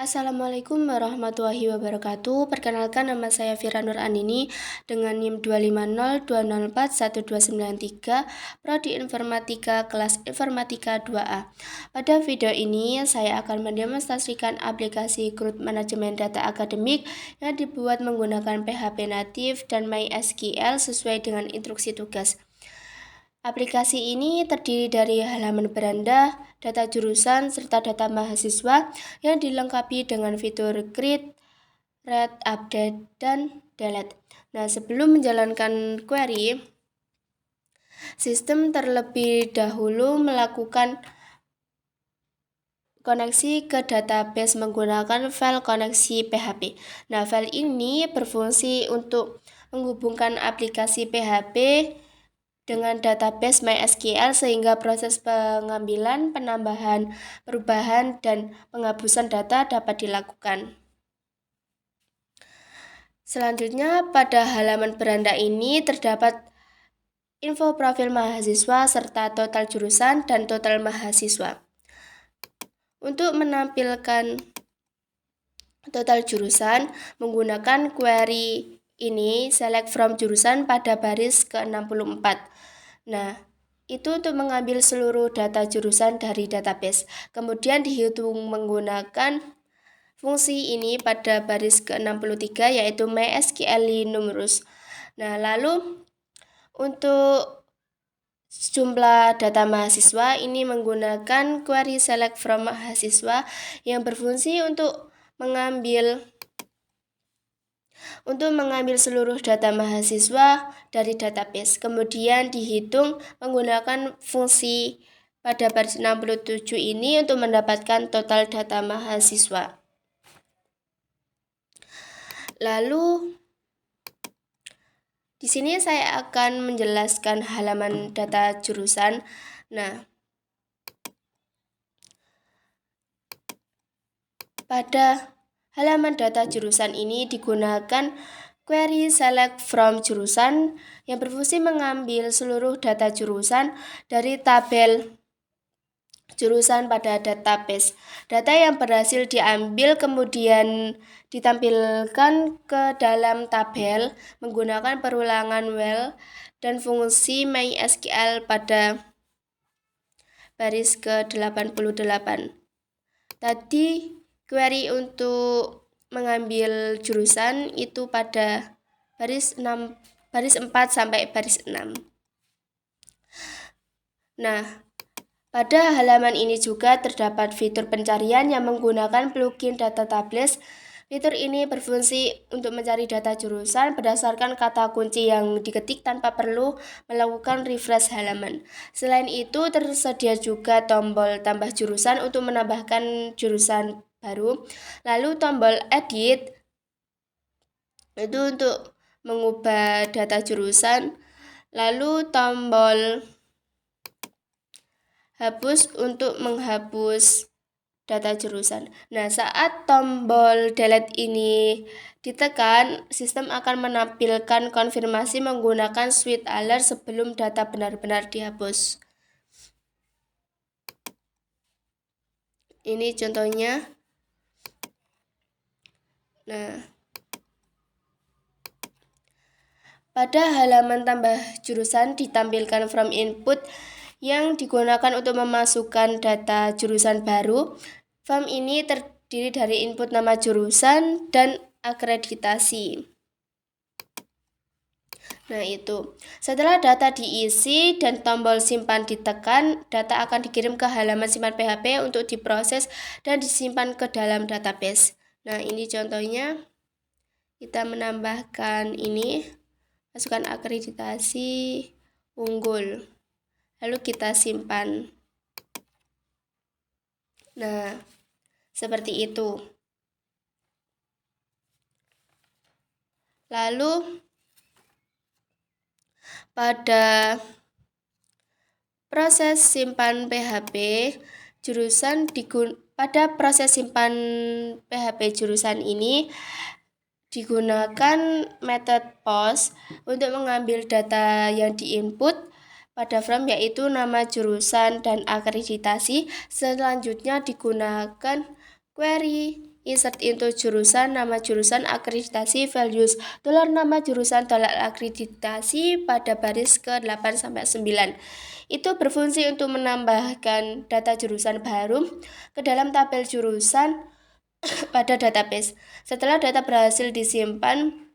Assalamualaikum warahmatullahi wabarakatuh. Perkenalkan, nama saya Fira Nur Andini dengan NIM 250204123, Prodi Informatika kelas Informatika 2A. Pada video ini saya akan mendemonstrasikan aplikasi Growth Manajemen Data Akademik yang dibuat menggunakan PHP native dan MySQL sesuai dengan instruksi tugas. Aplikasi ini terdiri dari halaman beranda, data jurusan, serta data mahasiswa yang dilengkapi dengan fitur create, read, update, dan delete. Nah, sebelum menjalankan query, sistem terlebih dahulu melakukan koneksi ke database menggunakan file koneksi PHP. Nah, file ini berfungsi untuk menghubungkan aplikasi PHP dengan database MySQL sehingga proses pengambilan, penambahan, perubahan, dan penghapusan data dapat dilakukan. Selanjutnya, pada halaman beranda ini terdapat info profil mahasiswa serta total jurusan dan total mahasiswa. Untuk menampilkan total jurusan, menggunakan query ini select from jurusan pada baris ke-64. Nah, itu untuk mengambil seluruh data jurusan dari database. Kemudian dihitung menggunakan fungsi ini pada baris ke-63 yaitu MySQL numerus. Nah, lalu untuk jumlah data mahasiswa ini menggunakan query select from mahasiswa yang berfungsi untuk mengambil seluruh data mahasiswa dari database. Kemudian dihitung menggunakan fungsi pada baris 67 ini untuk mendapatkan total data mahasiswa. Lalu di sini saya akan menjelaskan halaman data jurusan. Nah, pada halaman data jurusan ini digunakan query select from jurusan yang berfungsi mengambil seluruh data jurusan dari tabel jurusan pada database. Data yang berhasil diambil kemudian ditampilkan ke dalam tabel menggunakan perulangan while dan fungsi MySQL pada baris ke-88. Tadi query untuk mengambil jurusan itu pada baris 4 sampai baris 6. Nah, pada halaman ini juga terdapat fitur pencarian yang menggunakan plugin data tables. Fitur ini berfungsi untuk mencari data jurusan berdasarkan kata kunci yang diketik tanpa perlu melakukan refresh halaman. Selain itu, tersedia juga tombol tambah jurusan untuk menambahkan jurusan baru. Lalu tombol edit itu untuk mengubah data jurusan. Lalu tombol hapus untuk menghapus data jurusan. Nah, saat tombol delete ini ditekan, sistem akan menampilkan konfirmasi menggunakan switch alert sebelum data benar-benar dihapus. Ini contohnya. Nah, pada halaman tambah jurusan ditampilkan from input yang digunakan untuk memasukkan data jurusan baru. Form ini terdiri dari input nama jurusan dan akreditasi. Nah, itu. Setelah data diisi dan tombol simpan ditekan, data akan dikirim ke halaman simpan PHP untuk diproses dan disimpan ke dalam database. Nah, ini contohnya. Kita menambahkan ini, masukkan akreditasi unggul. Lalu kita simpan. Nah, seperti itu. Lalu pada proses simpan PHP jurusan pada proses simpan PHP jurusan ini digunakan metode post untuk mengambil data yang diinput pada form yaitu nama jurusan dan akreditasi. Selanjutnya digunakan query insert into jurusan, nama jurusan, akreditasi, values, dolar nama jurusan, dolar akreditasi pada baris ke-8 sampai 9. Itu berfungsi untuk menambahkan data jurusan baru ke dalam tabel jurusan pada database. Setelah data berhasil disimpan,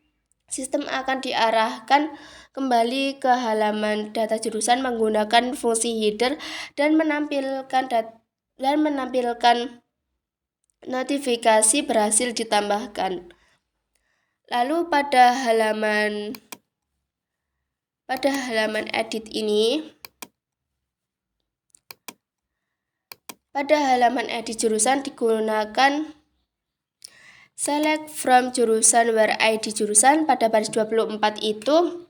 sistem akan diarahkan kembali ke halaman data jurusan menggunakan fungsi header dan menampilkan notifikasi berhasil ditambahkan. Lalu pada halaman edit ini, pada halaman edit jurusan digunakan select from jurusan where ID jurusan pada baris 24 itu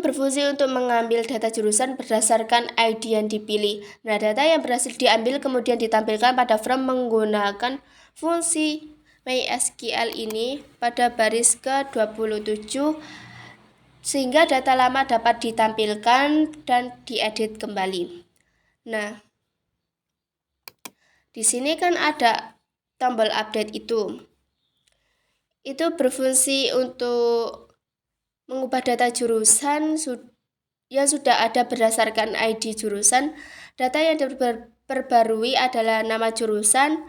berfungsi untuk mengambil data jurusan berdasarkan ID yang dipilih. Nah, data yang berhasil diambil kemudian ditampilkan pada from menggunakan fungsi MySQL ini pada baris ke-27 sehingga data lama dapat ditampilkan dan diedit kembali. Nah, di sini kan ada tombol update itu. Itu berfungsi untuk mengubah data jurusan yang sudah ada berdasarkan ID jurusan. Data yang diperbarui adalah nama jurusan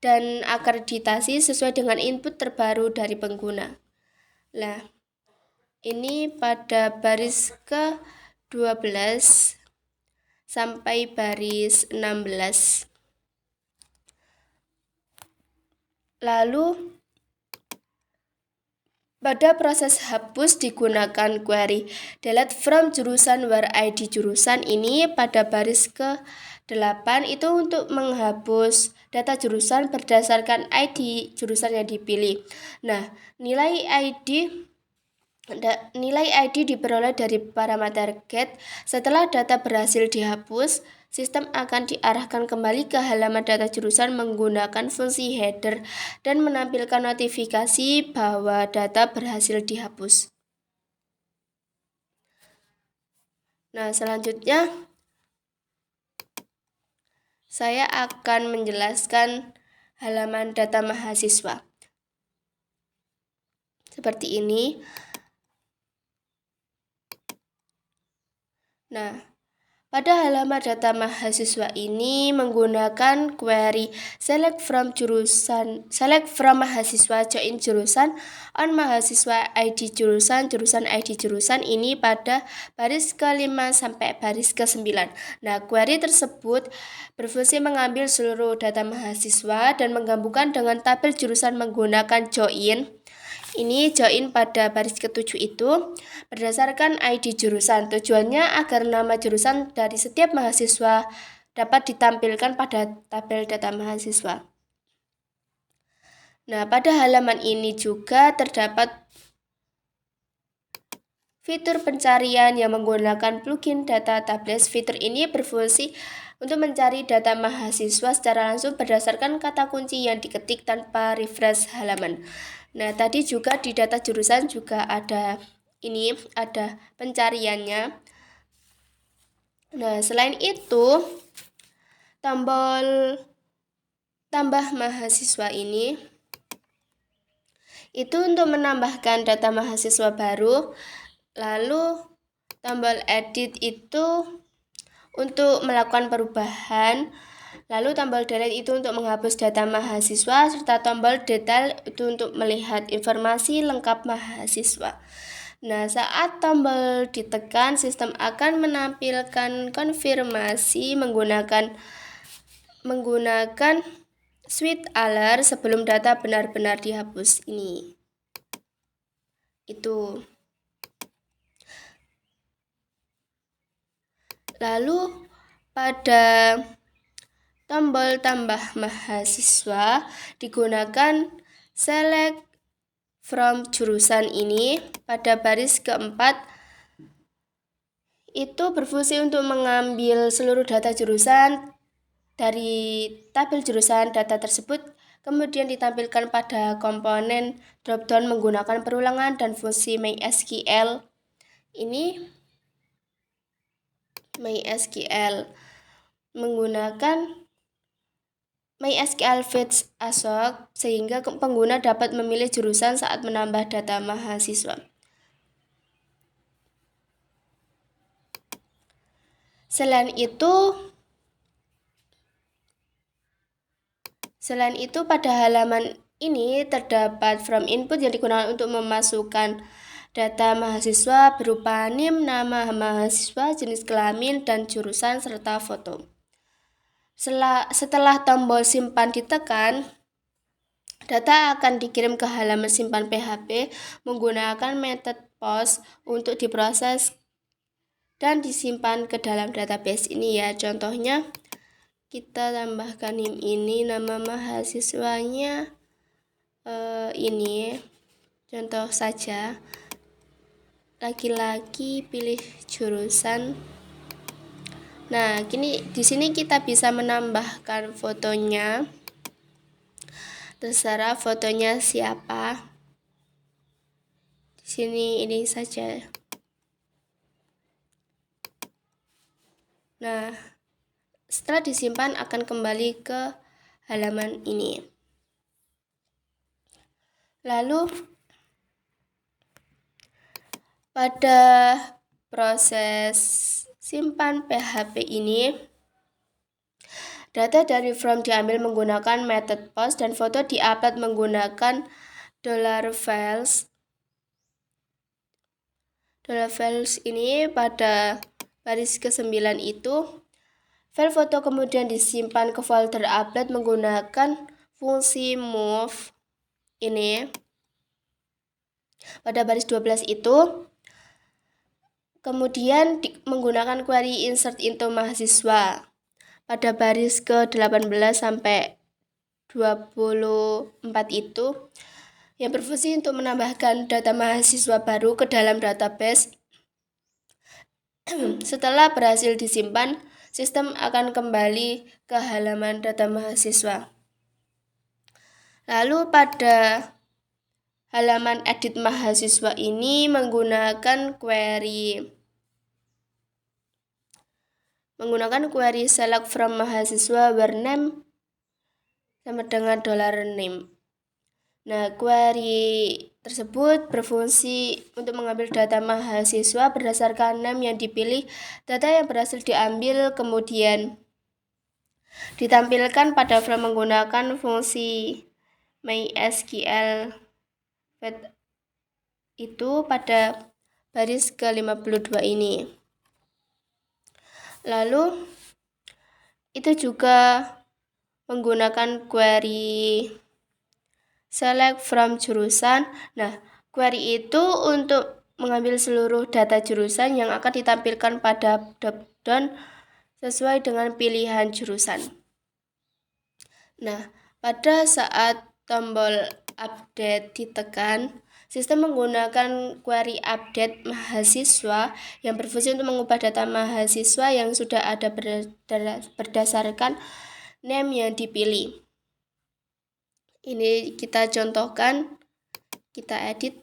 dan akreditasi sesuai dengan input terbaru dari pengguna. Nah, ini pada baris ke-12 sampai baris 16. Lalu pada proses hapus digunakan query delete from jurusan where ID jurusan ini pada baris ke-8 itu untuk menghapus data jurusan berdasarkan ID jurusan yang dipilih. Nah, nilai ID diperoleh dari parameter get. Setelah data berhasil dihapus, sistem akan diarahkan kembali ke halaman data jurusan menggunakan fungsi header dan menampilkan notifikasi bahwa data berhasil dihapus. Nah, selanjutnya saya akan menjelaskan halaman data mahasiswa. Seperti ini. Nah, pada halaman data mahasiswa ini menggunakan query select from mahasiswa join jurusan on mahasiswa ID jurusan ID jurusan ini pada baris ke-5 sampai baris ke-9. Nah, query tersebut berfungsi mengambil seluruh data mahasiswa dan menggabungkan dengan tabel jurusan menggunakan join. Ini join pada baris ke-7 itu berdasarkan ID jurusan. Tujuannya agar nama jurusan dari setiap mahasiswa dapat ditampilkan pada tabel data mahasiswa. Nah, pada halaman ini juga terdapat fitur pencarian yang menggunakan plugin data tables. Fitur ini berfungsi untuk mencari data mahasiswa secara langsung berdasarkan kata kunci yang diketik tanpa refresh halaman. Nah, tadi juga di data jurusan juga ada pencariannya. Nah, selain itu, tombol tambah mahasiswa ini itu untuk menambahkan data mahasiswa baru. Lalu tombol edit itu untuk melakukan perubahan. Lalu tombol delete itu untuk menghapus data mahasiswa, serta tombol detail itu untuk melihat informasi lengkap mahasiswa. Nah, saat tombol ditekan, sistem akan menampilkan konfirmasi menggunakan sweet alert sebelum data benar-benar dihapus ini. Itu. Lalu pada tombol tambah mahasiswa digunakan select from jurusan ini pada baris ke-4 itu berfungsi untuk mengambil seluruh data jurusan dari tabel jurusan. Data tersebut kemudian ditampilkan pada komponen dropdown menggunakan perulangan dan fungsi MySQL. Ini MySQL menggunakan MySQL Fetch ASOC sehingga pengguna dapat memilih jurusan saat menambah data mahasiswa. Selain itu pada halaman ini terdapat from input yang digunakan untuk memasukkan data mahasiswa berupa NIM, nama mahasiswa, jenis kelamin, dan jurusan, serta foto. Setelah tombol simpan ditekan, data akan dikirim ke halaman simpan PHP menggunakan metode POST untuk diproses dan disimpan ke dalam database ini ya. Contohnya, kita tambahkan NIM ini, nama mahasiswanya ini. Contoh saja, laki-laki, pilih jurusan. Nah, di sini kita bisa menambahkan fotonya. Terserah fotonya siapa. Di sini ini saja. Nah, setelah disimpan akan kembali ke halaman ini. Lalu pada proses simpan PHP ini, data dari from diambil menggunakan method post dan foto diupload menggunakan $files. $files ini pada baris ke-9 itu, file foto kemudian disimpan ke folder upload menggunakan fungsi move ini. Pada baris 12 itu, kemudian menggunakan query insert into mahasiswa. Pada baris ke-18 sampai 24 itu, yang berfungsi untuk menambahkan data mahasiswa baru ke dalam database. Setelah berhasil disimpan, sistem akan kembali ke halaman data mahasiswa. Lalu pada halaman edit mahasiswa ini menggunakan query select from mahasiswa where name sama dengan $name. Nah, query tersebut berfungsi untuk mengambil data mahasiswa berdasarkan name yang dipilih. Data yang berhasil diambil kemudian ditampilkan pada file menggunakan fungsi MySQL Fetch itu pada baris ke-52 ini. Lalu itu juga menggunakan query select from jurusan. Nah, query itu untuk mengambil seluruh data jurusan yang akan ditampilkan pada drop-down sesuai dengan pilihan jurusan. Nah, pada saat tombol update ditekan, sistem menggunakan query update mahasiswa yang berfungsi untuk mengubah data mahasiswa yang sudah ada berdasarkan name yang dipilih. Ini kita contohkan, kita edit.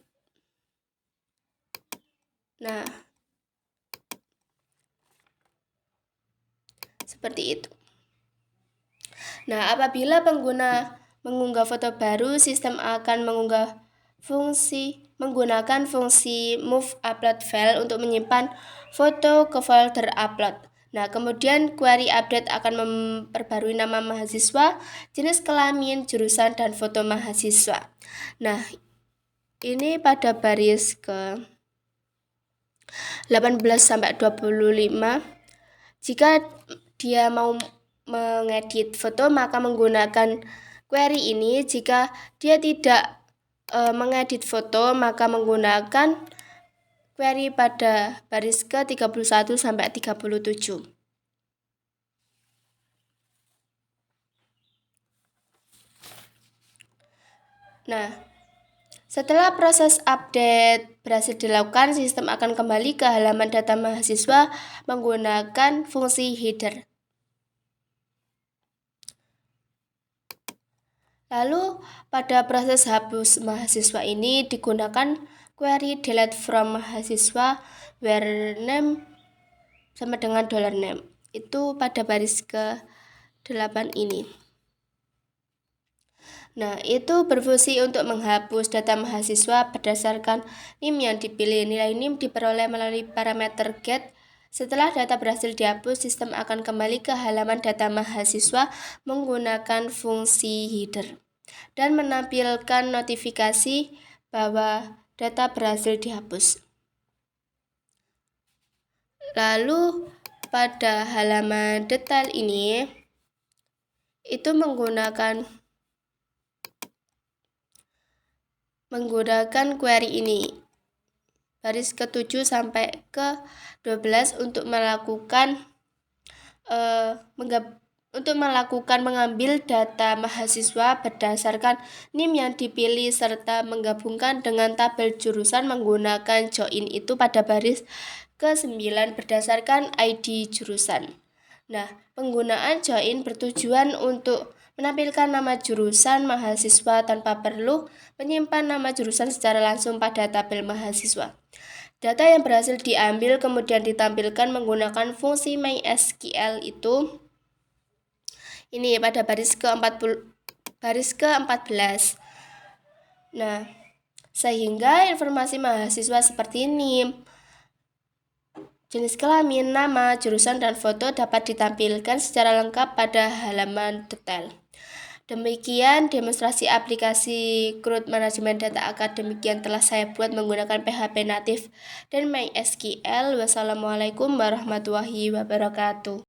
Nah, seperti itu. Nah, apabila pengguna mengunggah foto baru, sistem akan menggunakan fungsi move upload file untuk menyimpan foto ke folder upload. Nah, kemudian query update akan memperbarui nama mahasiswa, jenis kelamin, jurusan, dan foto mahasiswa. Nah, ini pada baris ke 18 sampai 25. Jika dia mau mengedit foto, maka menggunakan query ini. Jika dia tidak mengedit foto, maka menggunakan query pada baris ke-31 sampai 37. Nah, setelah proses update berhasil dilakukan, sistem akan kembali ke halaman data mahasiswa menggunakan fungsi header. Lalu pada proses hapus mahasiswa ini digunakan query delete from mahasiswa where name sama dengan $name. Itu pada baris ke-8 ini. Nah, itu berfungsi untuk menghapus data mahasiswa berdasarkan NIM yang dipilih. Nilai NIM diperoleh melalui parameter get. Setelah data berhasil dihapus, sistem akan kembali ke halaman data mahasiswa menggunakan fungsi header dan menampilkan notifikasi bahwa data berhasil dihapus. Lalu pada halaman detail ini itu menggunakan query ini baris ke-7 sampai ke-12 untuk melakukan mengambil data mahasiswa berdasarkan NIM yang dipilih serta menggabungkan dengan tabel jurusan menggunakan join itu pada baris ke-9 berdasarkan ID jurusan. Nah, penggunaan join bertujuan untuk menampilkan nama jurusan mahasiswa tanpa perlu menyimpan nama jurusan secara langsung pada tabel mahasiswa. Data yang berhasil diambil kemudian ditampilkan menggunakan fungsi MySQL itu ini pada baris ke-14. Nah, sehingga informasi mahasiswa seperti ini jenis kelamin, nama, jurusan, dan foto dapat ditampilkan secara lengkap pada halaman detail. Demikian demonstrasi aplikasi CRUD Manajemen Data Akademik yang telah saya buat menggunakan PHP natif dan MySQL. Wassalamualaikum warahmatullahi wabarakatuh.